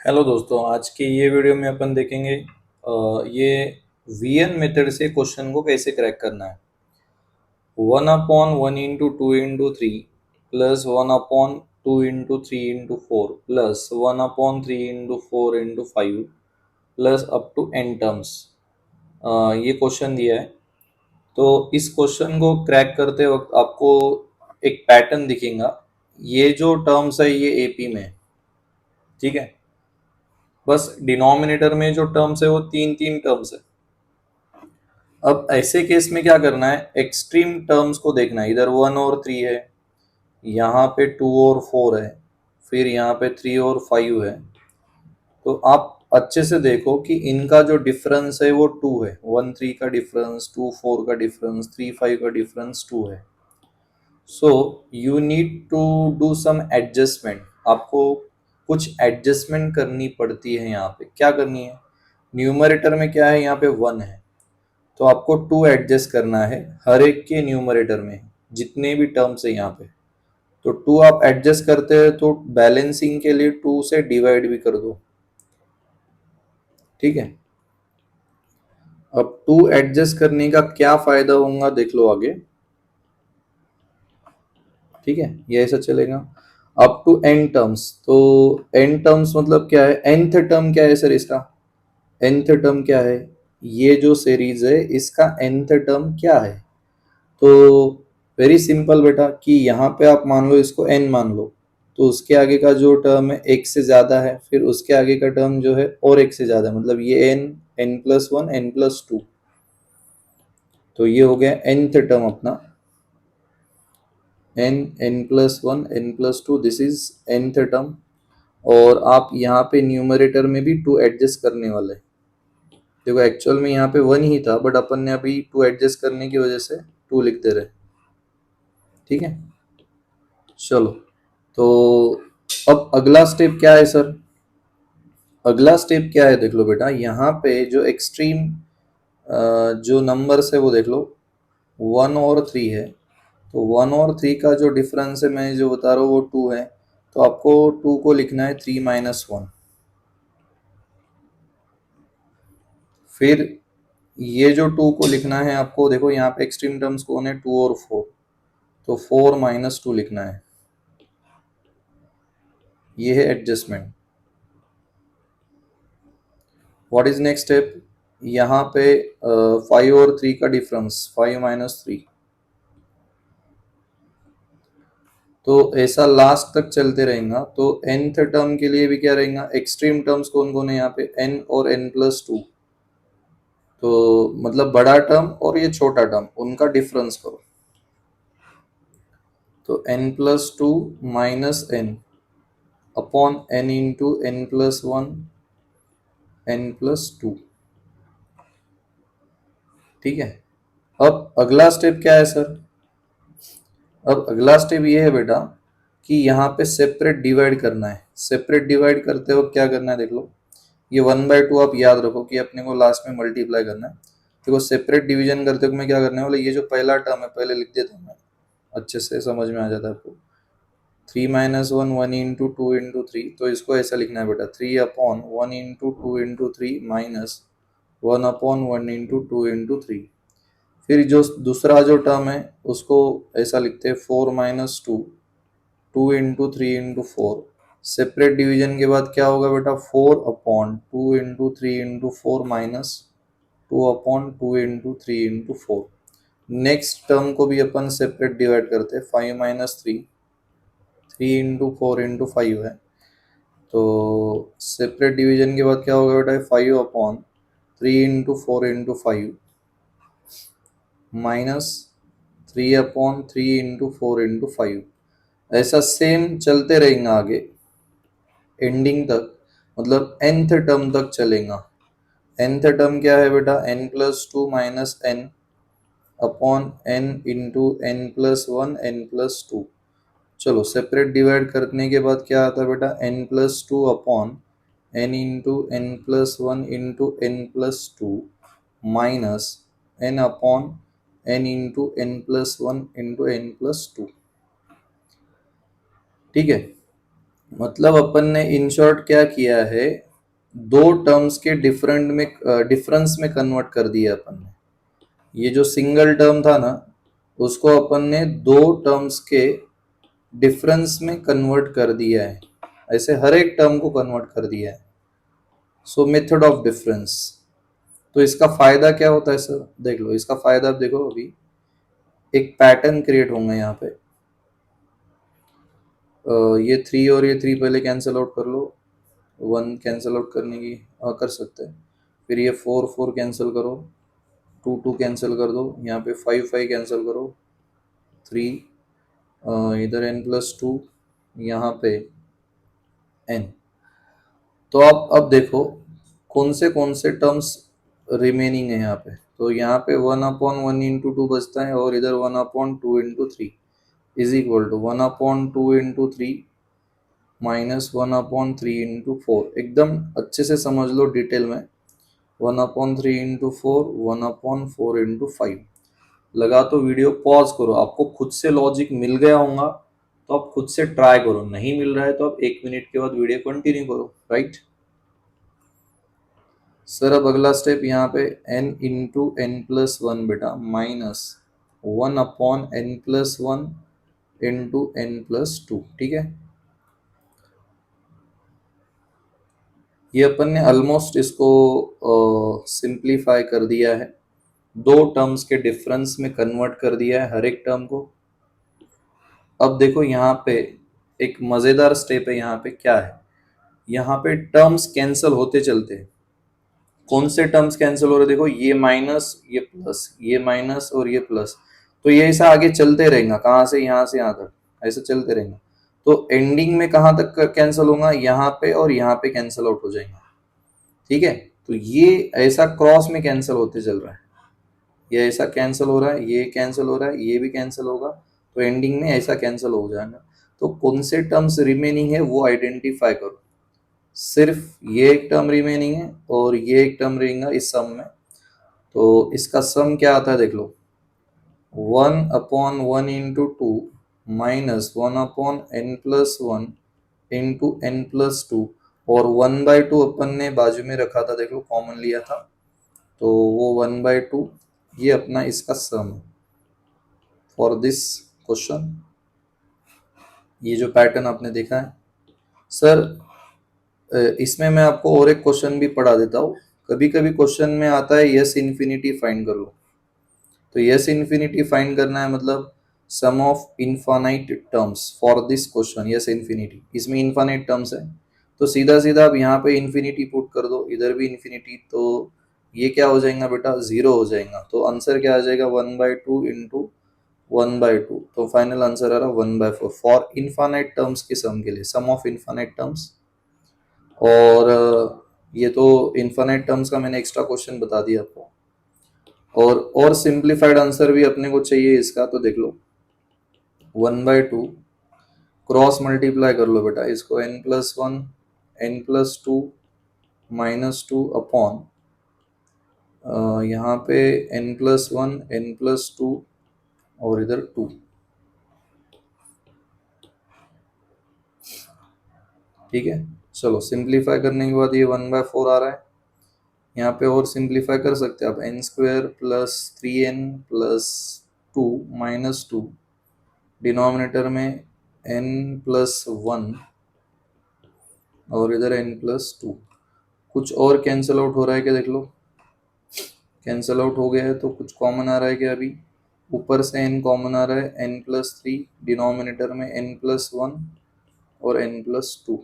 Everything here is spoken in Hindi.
हेलो दोस्तों, आज की ये वीडियो में अपन देखेंगे ये वीएन मेथड से क्वेश्चन को कैसे क्रैक करना है। 1/1 × 2 × 3 plus 1/2 × 3 × 4 plus 1/3 × 4 × 5 plus up to n terms, ये क्वेश्चन दिया है। तो इस क्वेश्चन को क्रैक करते वक्त आपको एक पैटर्न दिखेगा। ये जो टर्म्स है ये एपी में है, ठीक है। बस डिनोमिनेटर में जो टर्म्स है वो तीन तीन टर्म्स है। अब ऐसे केस में क्या करना है, एक्सट्रीम टर्म्स को देखना है। इधर 1 और 3 है, यहाँ पे 2 और 4 है, फिर यहाँ पे 3 और 5 है। तो आप अच्छे से देखो कि इनका जो डिफरेंस है वो 2 है। 1 3 का डिफरेंस, 2 4 का डिफरेंस, 3 5 का डिफरेंस 2 है। So you need to do some adjustment. आपको कुछ एडजस्टमेंट करनी पड़ती है। यहाँ पे क्या करनी है, न्यूमरेटर में क्या है, यहाँ पे 1 है, तो आपको 2 एडजस्ट करना है हर एक के न्यूमरेटर में, जितने भी टर्म्स है यहाँ पे। तो 2 आप एडजस्ट करते हैं तो बैलेंसिंग के लिए 2 से डिवाइड भी कर दो, ठीक है। अब 2 एडजस्ट करने का क्या फायदा होगा देख लो आगे, ठीक है। ये ऐसा चलेगा अप टू n टर्म्स। तो n टर्म्स मतलब क्या है, nth टर्म क्या है सर इसका, nth टर्म क्या है, ये जो सीरीज है इसका nth टर्म क्या है। तो वेरी सिंपल बेटा कि यहाँ पे आप मान लो इसको n मान लो, तो उसके आगे का जो टर्म है एक से ज्यादा है, फिर उसके आगे का टर्म जो है और एक से ज्यादा है, मतलब ये n, n+1, n+2। तो ये हो गया nth टर्म अपना, n, n+1, n+2, this is nth term. और आप यहाँ पे न्यूमरेटर में भी 2 एडजस्ट करने वाले। देखो एक्चुअल में यहाँ पे 1 ही था, बट अपन ने अभी 2 एडजस्ट करने की वजह से 2 लिख दे रहे, ठीक है। चलो, तो अब अगला स्टेप क्या है सर, अगला स्टेप क्या है देख लो बेटा। यहाँ पे जो एक्सट्रीम जो नंबर्स है वो देख लो, 1 और 3 है। तो 1 और 3 का जो डिफरेंस है मैं जो बता रहा हूँ वो 2 है। तो आपको 2 को लिखना है 3 - 1। फिर ये जो 2 को लिखना है आपको, देखो यहाँ पे एक्सट्रीम टर्म्स कौन है, 2 और 4। तो 4 - 2 लिखना है, ये है adjustment. What is next step, यहाँ पे 5 और 3 का डिफरेंस, 5 - 3। तो ऐसा लास्ट तक चलते रहेगा। तो nth टर्म के लिए भी क्या रहेगा, एक्सट्रीम टर्म्स कौन कौन है यहाँ पे, n और n+2। तो मतलब बड़ा टर्म और ये छोटा टर्म, उनका डिफरेंस करो। तो n+2 - n upon n into n+1 n+2, ठीक है। अब अगला स्टेप क्या है सर, अब अगला स्टेप ये है बेटा कि यहाँ पे सेपरेट डिवाइड करना है। सेपरेट डिवाइड करते हो क्या करना है देख लो, ये 1/2 आप याद रखो कि अपने को लास्ट में मल्टीप्लाई करना है। देखो सेपरेट डिवीजन करते हो मैं क्या करने वाला, ये जो पहला टर्म है पहले लिख देता हूँ मैं, अच्छे से समझ में आ जाता है आपको। 3 - 1, 1 × 2 × 3, तो इसको ऐसा लिखना है बेटा, 3/1 × 2 × 3 माइनस 1/1 × 2 × 3। फिर जो दूसरा जो टर्म है उसको ऐसा लिखते हैं 4 - 2, 2 × 3 × 4। सेपरेट डिवीजन के बाद क्या होगा बेटा, 4/2 × 3 × 4 माइनस 2/2 × 3 × 4। नेक्स्ट टर्म को भी अपन सेपरेट डिवाइड करते हैं, 5 - 3, 3 × 4 × 5 है। तो सेपरेट डिवीजन के बाद क्या होगा बेटा, 5/3 × 4 × 5 माइनस 3/3 × 4 × 5। ऐसा सेम चलते रहेगा आगे एंडिंग तक, मतलब nth टर्म तक चलेगा। nth टर्म क्या है बेटा, n+2 - n upon n into n+1 n+2। चलो सेपरेट डिवाइड करने के बाद क्या आता है बेटा, n+2 upon n into n+1 into n+2 minus n upon n into n+1 into n+2, ठीक है। मतलब अपन ने इन शॉर्ट क्या किया है, दो टर्म्स के डिफरेंस में कन्वर्ट कर दिया अपन ने। ये जो सिंगल टर्म था ना, उसको अपन ने दो टर्म्स के डिफरेंस में कन्वर्ट कर दिया है, ऐसे हर एक टर्म को कन्वर्ट कर दिया है। सो मेथड ऑफ डिफरेंस। तो इसका फायदा क्या होता है सर, देख लो इसका फायदा। आप देखो अभी एक पैटर्न क्रिएट होंगे यहाँ पे। ये 3 और ये 3 पहले कैंसिल आउट कर लो, 1 कैंसिल आउट करने की कर सकते हैं। फिर ये 4 4 कैंसिल करो, 2 2 कैंसिल कर दो, यहाँ पे 5 5 कैंसिल करो, 3 इधर n+2, यहाँ पे n। तो आप अब देखो कौन से टर्म्स रिमेनिंग है यहाँ पे। तो यहाँ पे 1/1 × 2 बचता है, और इधर 1/2 × 3 इज इक्वल टू 1/2 × 3 -1/3 × 4। एकदम अच्छे से समझ लो डिटेल में। 1/3 × 4, 1/4 × 5। लगा तो वीडियो पॉज करो, आपको खुद से लॉजिक मिल गया होगा तो आप खुद से ट्राई करो, नहीं मिल रहा है तो आप 1 मिनट के बाद वीडियो कंटिन्यू करो, राइट। सर अब अगला स्टेप यहाँ पे n × n+1 बेटा -1/n+1 × n+2, ठीक है। ये अपन ने ऑलमोस्ट इसको सिंप्लीफाई कर दिया है, दो टर्म्स के डिफरेंस में कन्वर्ट कर दिया है हर एक टर्म को। अब देखो यहाँ पे एक मजेदार स्टेप है। यहाँ पे क्या है, यहाँ पे टर्म्स कैंसिल होते चलते हैं। कौन से टर्म्स कैंसिल हो रहे, देखो ये माइनस, ये प्लस, ये माइनस और ये प्लस। तो ये ऐसा आगे चलते रहेगा, कहाँ से यहाँ से यहाँ तक ऐसे चलते रहेगा। तो एंडिंग में कहाँ तक कैंसिल होगा, यहाँ पे और यहाँ पे कैंसिल आउट हो जाएगा, ठीक है। तो ये ऐसा क्रॉस में कैंसिल होते चल रहा है, ये ऐसा कैंसिल हो रहा है, ये कैंसिल हो रहा है, ये भी कैंसिल होगा, तो एंडिंग में ऐसा कैंसिल हो जाएगा। तो कौन से टर्म्स रिमेनिंग है वो आइडेंटिफाई करो। सिर्फ ये एक टर्म रिमेनिंग है और ये एक टर्म रहेगा इस सम में। तो इसका सम क्या आता है देख लो, 1/1 × 2 -1/n+1 × n+2, और 1/2 अपन ने बाजू में रखा था, देख लो कॉमन लिया था, तो वो 1/2 ये अपना इसका सम है फॉर दिस क्वेश्चन। ये जो पैटर्न आपने देखा है सर, इसमें मैं आपको और एक क्वेश्चन भी पढ़ा देता हूँ। कभी कभी क्वेश्चन में आता है यस इन्फिनिटी फाइंड कर लो। तो यस इन्फिनिटी फाइंड करना है, मतलब sum of infinite terms for this question yes infinity. इसमें इनफाइनाइट टर्म्स है, तो सीधा सीधा आप यहाँ पे इन्फिनिटी पुट कर दो, इधर भी इन्फिनिटी, तो ये क्या हो जाएगा बेटा, 0 हो जाएगा। तो आंसर क्या आ जाएगा, 1/2 × 1/2। तो फाइनल आंसर आ रहा 1/4 फॉर इनफाइनाइट टर्म्स के सम के लिए, सम ऑफ इनफाइनाइट टर्म्स। और ये तो इनफाइनाइट टर्म्स का मैंने एक्स्ट्रा क्वेश्चन बता दिया आपको। और सिंप्लीफाइड आंसर भी अपने को चाहिए इसका, तो देख लो 1/2 क्रॉस मल्टीप्लाई कर लो बेटा इसको, n+1 n+2 -2 अपॉन यहाँ पे n+1 n+2 और इधर 2, ठीक है। चलो सिंप्लीफाई करने के बाद ये 1/4 आ रहा है। यहाँ पे और सिंप्लीफाई कर सकते हैं आप, n² + 3n + 2 -2, डिनोमिनेटर में n+1 और इधर n+2। कुछ और कैंसिल आउट हो रहा है क्या, देख लो। कैंसिल आउट हो गया है, तो कुछ कॉमन आ रहा है क्या, अभी ऊपर से n कॉमन आ रहा है, n+3, डिनोमिनेटर में n+1 और n+2।